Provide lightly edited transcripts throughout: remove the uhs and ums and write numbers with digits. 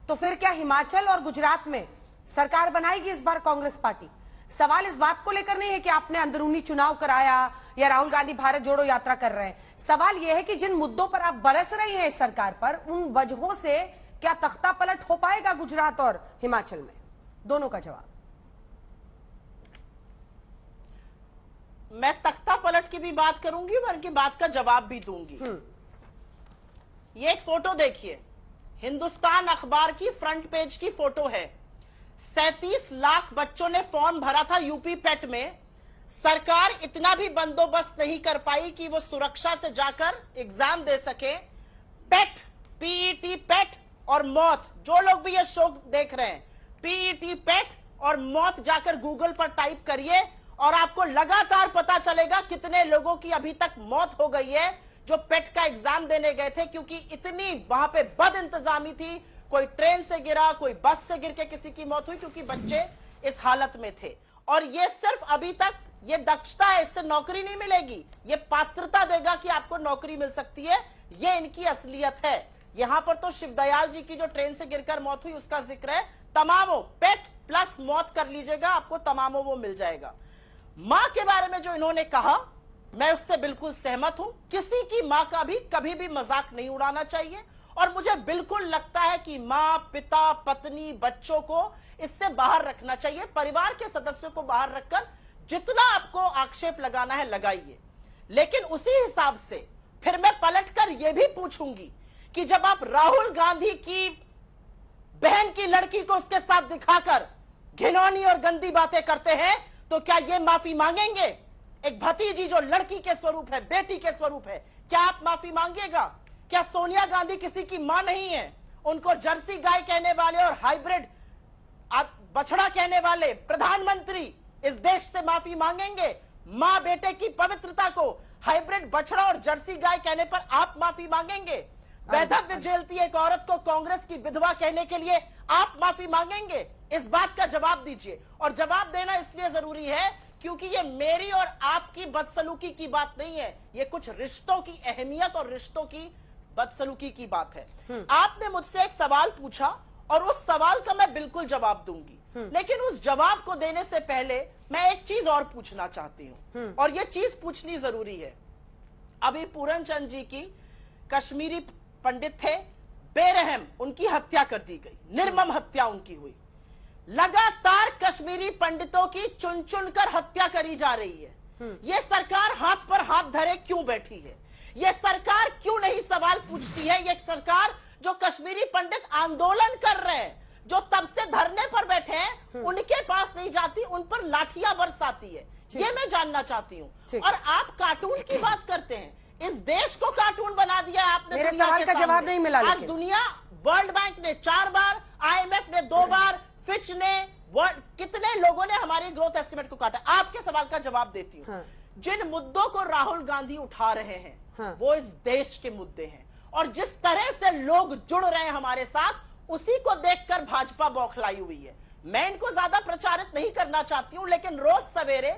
तो फिर क्या हिमाचल और गुजरात में सरकार बनाएगी इस बार कांग्रेस पार्टी? सवाल इस बात को लेकर नहीं है कि आपने अंदरूनी चुनाव कराया या राहुल गांधी भारत जोड़ो यात्रा कर रहे हैं। सवाल यह है कि जिन मुद्दों पर आप बरस रहे हैं इस सरकार पर, उन वजहों से क्या तख्ता पलट हो पाएगा गुजरात और हिमाचल में? दोनों का जवाब। मैं तख्ता पलट की भी बात करूंगी और उनकी बात का जवाब भी दूंगी। ये एक फोटो देखिए, हिंदुस्तान अखबार की फ्रंट पेज की फोटो है। 37 लाख बच्चों ने फॉर्म भरा था यूपी पेट में। सरकार इतना भी बंदोबस्त नहीं कर पाई कि वो सुरक्षा से जाकर एग्जाम दे सके। पेट, पीईटी पेट और मौत, जो लोग भी ये शो देख रहे हैं, पीईटी पेट और मौत जाकर गूगल पर टाइप करिए और आपको लगातार पता चलेगा कितने लोगों की अभी तक मौत हो गई है जो पेट का एग्जाम देने गए थे, क्योंकि इतनी वहां पे बद इंतजामी थी। कोई ट्रेन से गिरा, कोई बस से गिर के किसी की मौत हुई क्योंकि बच्चे इस हालत में थे। और ये सिर्फ अभी तक ये दक्षता है, इससे नौकरी नहीं मिलेगी, ये पात्रता देगा कि आपको नौकरी मिल सकती है। ये इनकी असलियत है। यहां पर तो शिवदयाल जी की जो ट्रेन से गिरकर मौत हुई उसका जिक्र है। तमामों पेट प्लस मौत कर लीजिएगा, आपको तमामों वो मिल जाएगा। मां के बारे में जो इन्होंने कहा, मैं उससे बिल्कुल सहमत हूं। किसी की मां का भी कभी भी मजाक नहीं उड़ाना चाहिए और मुझे बिल्कुल लगता है कि मां, पिता, पत्नी, बच्चों को इससे बाहर रखना चाहिए। परिवार के सदस्यों को बाहर रखकर जितना आपको आक्षेप लगाना है लगाइए, लेकिन उसी हिसाब से फिर मैं पलटकर यह भी पूछूंगी कि जब आप राहुल गांधी की बहन की लड़की को उसके साथ दिखाकर घिनौनी और गंदी बातें करते हैं तो क्या ये माफी मांगेंगे? एक भतीजी जो लड़की के स्वरूप है, बेटी के स्वरूप है, क्या आप माफी मांगिएगा? क्या सोनिया गांधी किसी की मां नहीं है? उनको जर्सी गाय कहने वाले और हाइब्रिड बछड़ा कहने वाले प्रधानमंत्री इस देश से माफी मांगेंगे? मां बेटे की पवित्रता को हाइब्रिड बछड़ा और जर्सी गाय कहने पर आप माफी मांगेंगे? वैधव्य झेलती एक औरत को कांग्रेस की विधवा कहने के लिए आप माफी मांगेंगे? इस बात का जवाब दीजिए। और जवाब देना इसलिए जरूरी है क्योंकि ये मेरी और आपकी बदसलूकी की बात नहीं है, ये कुछ रिश्तों की अहमियत और रिश्तों की बदसलूकी की बात है। आपने मुझसे एक सवाल पूछा और उस सवाल का मैं बिल्कुल जवाब दूंगी, लेकिन उस जवाब को देने से पहले मैं एक चीज और पूछना चाहती हूं और ये चीज पूछनी जरूरी है। अभी पूरन चंद जी की कश्मीरी पंडित थे, बेरहम उनकी हत्या कर दी गई, निर्मम हत्या उनकी हुई। लगातार कश्मीरी पंडितों की चुन चुन कर हत्या करी जा रही है। ये सरकार हाथ पर हाथ धरे क्यों बैठी है? ये सरकार क्यों नहीं सवाल पूछती है? ये सरकार जो कश्मीरी पंडित आंदोलन कर रहे हैं, जो तब से धरने पर बैठे हैं, उनके पास नहीं जाती, उन पर लाठियां बरसाती है। ये मैं जानना चाहती हूँ। और आप कार्टून की बात करते हैं, इस देश को कार्टून बना दिया आपने। मेरे सवाल का जवाब नहीं मिला। आज दुनिया, वर्ल्ड बैंक ने 4 बार, IMF ने 2 बार, फिच ने, कितने लोगों ने हमारी ग्रोथ एस्टिमेट को काटा। आपके सवाल का जवाब देती हूँ। जिन मुद्दों को राहुल गांधी उठा रहे हैं वो इस देश के मुद्दे हैं, और जिस तरह से लोग जुड़ रहे हैं हमारे साथ, उसी को देखकर भाजपा बौखलाई हुई है। मैं इनको ज्यादा प्रचारित नहीं करना चाहती हूं, लेकिन रोज सवेरे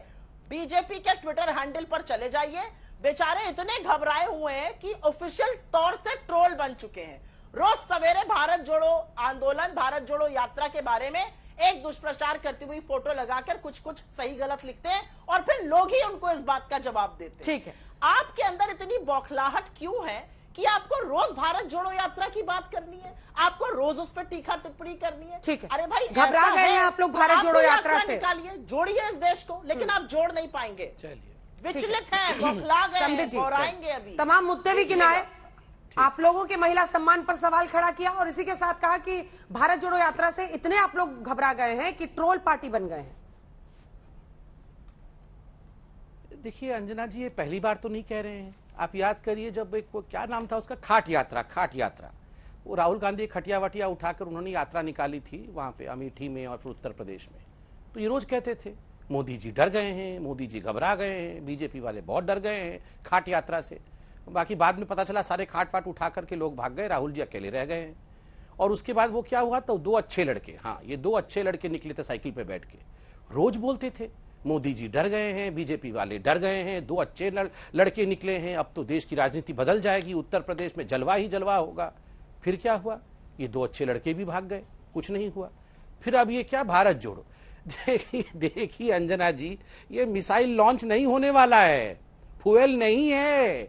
बीजेपी के ट्विटर हैंडल पर चले जाइए। बेचारे इतने घबराए हुए हैं कि ऑफिशियल तौर से ट्रोल बन चुके हैं। रोज सवेरे भारत जोड़ो आंदोलन, भारत जोड़ो यात्रा के बारे में एक दुष्प्रचार करती हुई फोटो लगाकर कुछ कुछ सही गलत लिखते हैं और फिर लोग ही उनको इस बात का जवाब देते हैं। ठीक है, आपके अंदर इतनी बौखलाहट क्यों है कि आपको रोज भारत जोड़ो यात्रा की बात करनी है, आपको रोज उस पर तीखा टिप्पणी करनी है? ठीक है, अरे भाई घबरा गए हैं आप लोग भारत जोड़ो यात्रा से। निकालिए, जोड़िए इस देश को, लेकिन आप जोड़ नहीं पाएंगे। चलिए, विचलित हैं, बौखला गए हैं और आएंगे अभी। तमाम मुद्दे भी गिनाए, आप लोगों के महिला सम्मान पर सवाल खड़ा किया और इसी के साथ कहा कि भारत जोड़ो यात्रा से इतने आप लोग घबरा गए हैं कि ट्रोल पार्टी बन गए हैं। देखिए अंजना जी, ये पहली बार तो नहीं कह रहे हैं। आप याद करिए, जब एक वो क्या नाम था उसका, खाट यात्रा, वो राहुल गांधी खटिया वटिया उठाकर उन्होंने यात्रा निकाली थी वहां पे अमेठी में और फिर उत्तर प्रदेश में। तो ये रोज कहते थे मोदी जी डर गए हैं, मोदी जी घबरा गए हैं, बीजेपी वाले बहुत डर गए हैं खाट यात्रा से। बाकी बाद में पता चला सारे खाट पाट उठा करके लोग भाग गए, राहुल जी अकेले रह गए हैं। और उसके बाद वो क्या हुआ, तो 2 अच्छे लड़के, ये 2 अच्छे लड़के निकले थे साइकिल पे बैठ के, रोज बोलते थे मोदी जी डर गए हैं, बीजेपी वाले डर गए हैं, 2 अच्छे लड़के निकले हैं, अब तो देश की राजनीति बदल जाएगी, उत्तर प्रदेश में जलवा ही जलवा होगा। फिर क्या हुआ, ये 2 अच्छे लड़के भी भाग गए, कुछ नहीं हुआ। फिर अब ये क्या, भारत जोड़ो। देखिए अंजना जी, ये मिसाइल लॉन्च नहीं होने वाला है, फ्यूल नहीं है।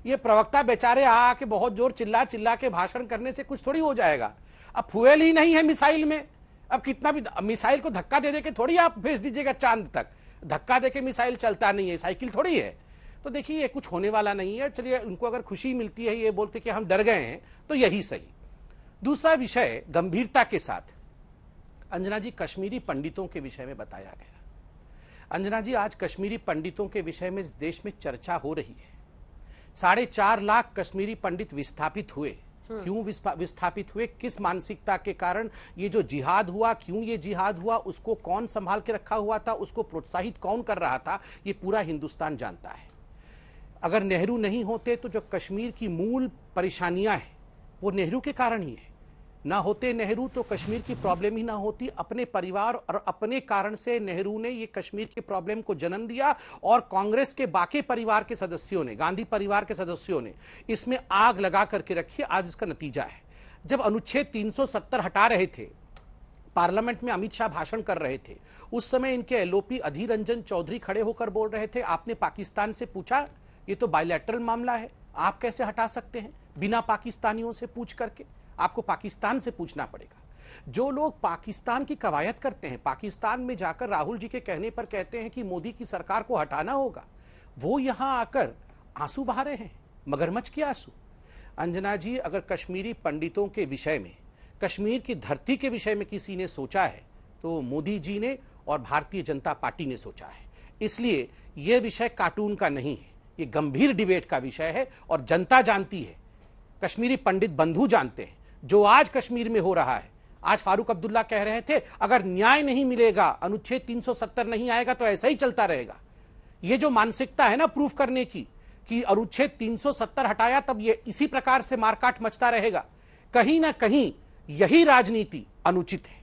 ये प्रवक्ता बेचारे आके बहुत जोर चिल्ला चिल्ला के भाषण करने से कुछ थोड़ी हो जाएगा। अब फ्यूल ही नहीं है मिसाइल में, अब कितना भी मिसाइल को धक्का दे के थोड़ी आप भेज दीजिएगा चांद तक, धक्का दे के मिसाइल चलता नहीं है, साइकिल थोड़ी है। तो देखिए ये कुछ होने वाला नहीं है। चलिए उनको अगर खुशी मिलती है ये बोलते कि हम डर गए हैं तो यही सही। दूसरा विषय गंभीरता के साथ अंजना जी कश्मीरी पंडितों के विषय में बताया गया। अंजना जी आज कश्मीरी पंडितों के विषय में देश में चर्चा हो रही है। 4.5 लाख कश्मीरी पंडित विस्थापित हुए। क्यों विस्थापित हुए, किस मानसिकता के कारण ये जो जिहाद हुआ, क्यों ये जिहाद हुआ, उसको कौन संभाल के रखा हुआ था, उसको प्रोत्साहित कौन कर रहा था, ये पूरा हिंदुस्तान जानता है। अगर नेहरू नहीं होते तो जो कश्मीर की मूल परेशानियां हैं वो नेहरू के कारण ही है। ना होते नेहरू तो कश्मीर की प्रॉब्लम ही ना होती। अपने परिवार और अपने कारण से नेहरू ने ये कश्मीर के प्रॉब्लम को जन्म दिया और कांग्रेस के बाकी परिवार के सदस्यों ने, गांधी परिवार के सदस्यों ने इसमें आग लगा करके रखी। आज इसका नतीजा है। जब अनुच्छेद 370 हटा रहे थे, पार्लियामेंट में अमित शाह भाषण कर रहे थे, उस समय इनके एलओपी अधीर रंजन चौधरी खड़े होकर बोल रहे थे, आपने पाकिस्तान से पूछा, ये तो बायलैटरल मामला है, आप कैसे हटा सकते हैं बिना पाकिस्तानियों से पूछ करके? आपको पाकिस्तान से पूछना पड़ेगा। जो लोग पाकिस्तान की कवायद करते हैं, पाकिस्तान में जाकर राहुल जी के कहने पर कहते हैं कि मोदी की सरकार को हटाना होगा, वो यहां आकर आंसू बहा रहे हैं, मगरमच्छ के आंसू। अंजना जी, अगर कश्मीरी पंडितों के विषय में, कश्मीर की धरती के विषय में किसी ने सोचा है तो मोदी जी ने और भारतीय जनता पार्टी ने सोचा है। इसलिए यह विषय कार्टून का नहीं है, ये गंभीर डिबेट का विषय है और जनता जानती है, कश्मीरी पंडित बंधु जानते हैं जो आज कश्मीर में हो रहा है। आज फारूक अब्दुल्ला कह रहे थे अगर न्याय नहीं मिलेगा, अनुच्छेद 370 नहीं आएगा तो ऐसा ही चलता रहेगा। ये जो मानसिकता है ना प्रूफ करने की कि अनुच्छेद 370 हटाया तब ये इसी प्रकार से मारकाट मचता रहेगा, कहीं ना कहीं यही राजनीति अनुचित है।